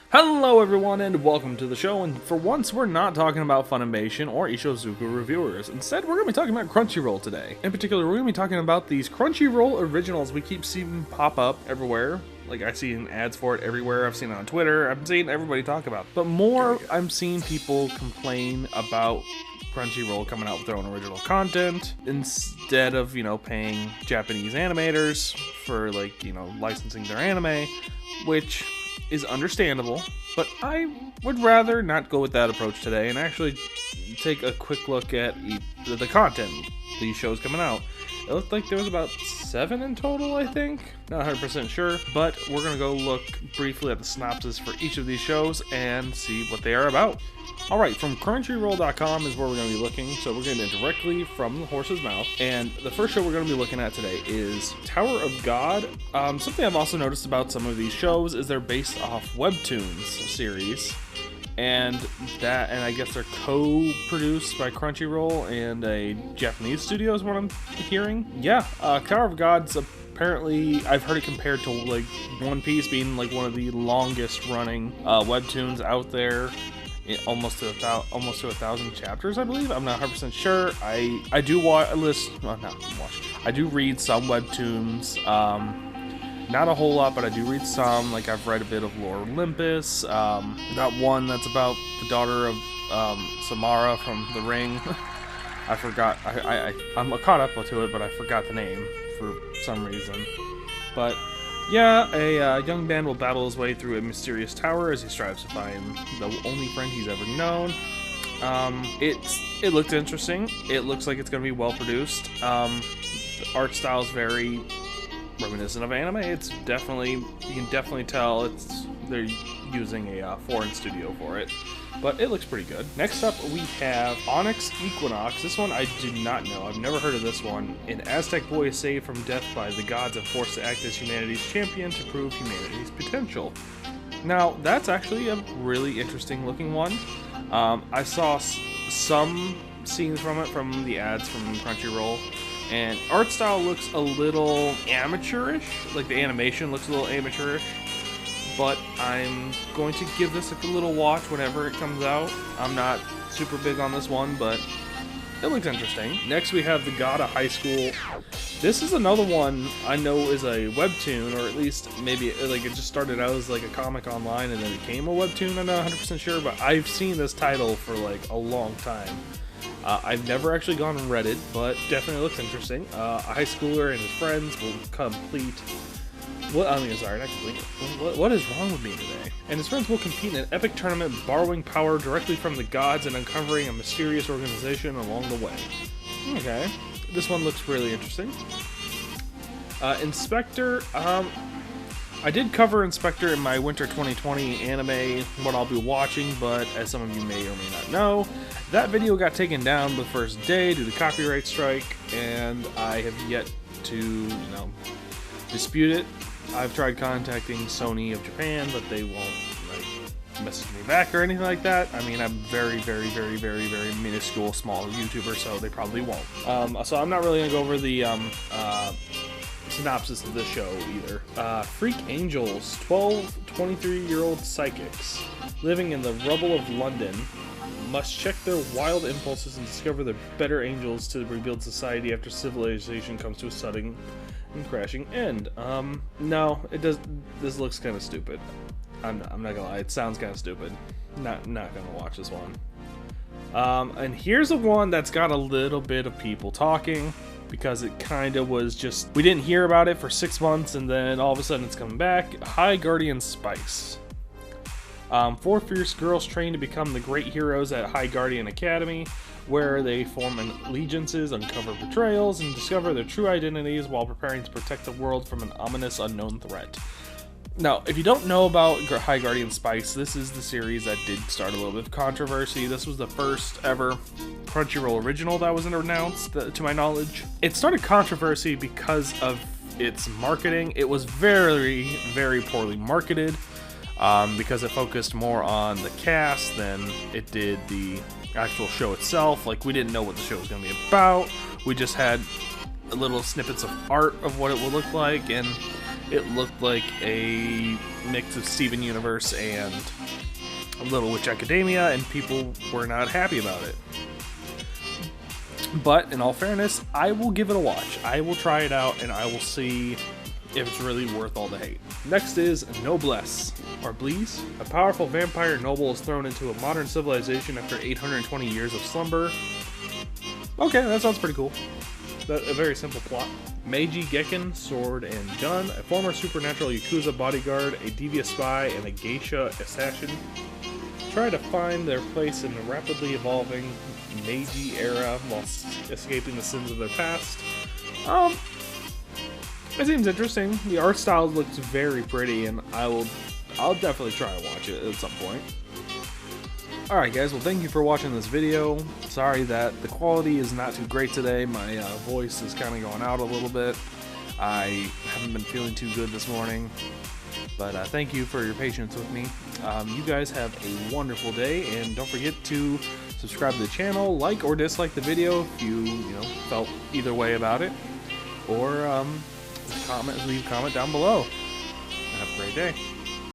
Hello everyone and welcome to the show, and for once we're not talking about Funimation or Ishizuku reviewers. Instead, we're going to be talking about Crunchyroll today. In particular, we're going to be talking about these Crunchyroll Originals we keep seeing pop up everywhere. Like, I see ads for it everywhere, I've seen it on Twitter, I've seen everybody talk about it. But more, I'm seeing people complain about Crunchyroll coming out with their own original content instead of, paying Japanese animators for, licensing their anime, which is understandable, but I would rather not go with that approach today and actually take a quick look at the content these shows coming out. It looked like there was about 7 in total, I think. Not 100% sure, but we're going to go look briefly at the synopsis for each of these shows and see what they are about. Alright, from Crunchyroll.com is where we're going to be looking, so we're getting it directly from the horse's mouth. And the first show we're going to be looking at today is Tower of God. Something I've also noticed about some of these shows is they're based off Webtoons series. And I guess they're co-produced by Crunchyroll and a Japanese studio is what I'm hearing. Yeah, Tower of God's apparently, I've heard it compared to like One Piece being like one of the longest running webtoons out there. Almost to 1,000 chapters, I believe. I'm not 100% sure. I do I do read some webtoons. Not a whole lot, but I do read some. Like, I've read a bit of Lore Olympus. That one that's about the daughter of Samara from The Ring. I forgot. I'm caught up to it, but I forgot the name for some reason. But yeah, a young man will battle his way through a mysterious tower as he strives to find the only friend he's ever known. It looked interesting. It looks like it's going to be well produced. The art style is very reminiscent of anime. It's definitely, you can definitely tell they're using a foreign studio for it, but it looks pretty good. Next up, we have Onyx Equinox. This one I do not know. I've never heard of this one. An Aztec boy is saved from death by the gods and forced to act as humanity's champion to prove humanity's potential. Now, that's actually a really interesting looking one. I saw some scenes from it from the ads from Crunchyroll, and art style looks a little amateurish. Like, the animation looks a little amateurish. But I'm going to give this a little watch whenever it comes out. I'm not super big on this one, but it looks interesting. Next we have The God of High School. This is another one I know is a webtoon, or at least maybe like it just started out as like a comic online and then it became a webtoon. I'm not 100% sure, but I've seen this title for like a long time. I've never actually gone and read it, but definitely looks interesting. A high schooler and his friends will complete... Not complete. What is wrong with me today? And his friends will compete in an epic tournament, borrowing power directly from the gods and uncovering a mysterious organization along the way. Okay. This one looks really interesting. Inspector, I did cover Inspector in my Winter 2020 anime, what I'll be watching, but as some of you may or may not know, that video got taken down the first day due to copyright strike, and I have yet to, dispute it. I've tried contacting Sony of Japan, but they won't, message me back or anything like that. I mean, I'm very, very, very, very, very minuscule, small YouTuber, so they probably won't. So I'm not really going to go over the synopsis of this show either. Freak Angels, 12 23-year-old psychics living in the rubble of London must check their wild impulses and discover the better angels to rebuild society after civilization comes to a sudden and crashing end. No, it does. This looks kind of stupid. I'm not gonna lie, it sounds kind of stupid. Not gonna watch this one. And here's the one that's got a little bit of people talking, because it kind of was just, we didn't hear about it for 6 months and then all of a sudden it's coming back. High Guardian Spice. 4 fierce girls train to become the great heroes at High Guardian Academy, where they form allegiances, uncover betrayals, and discover their true identities while preparing to protect the world from an ominous unknown threat. Now, if you don't know about High Guardian Spice, this is the series that did start a little bit of controversy. This was the first ever Crunchyroll original that was announced, to my knowledge. It started controversy because of its marketing. It was very, very poorly marketed, because it focused more on the cast than it did the actual show itself. Like, we didn't know what the show was going to be about. We just had little snippets of art of what it would look like, and It looked like a mix of Steven Universe and Little Witch Academia, and people were not happy about it. But in all fairness, I will give it a watch. I will try it out, and I will see if it's really worth all the hate. Next is Noblesse, or Bleeze. A powerful vampire noble is thrown into a modern civilization after 820 years of slumber. Okay, that sounds pretty cool. A very simple plot. Meiji Gekken, sword and gun, a former supernatural Yakuza bodyguard, a devious spy, and a geisha assassin try to find their place in the rapidly evolving Meiji era while escaping the sins of their past. It seems interesting. The art style looks very pretty, and I'll definitely try and watch it at some point. Alright guys, well thank you for watching this video. Sorry that the quality is not too great today. My voice is kind of going out a little bit. I haven't been feeling too good this morning. But thank you for your patience with me. You guys have a wonderful day, and don't forget to subscribe to the channel, like or dislike the video if you felt either way about it, or leave a comment down below. Have a great day.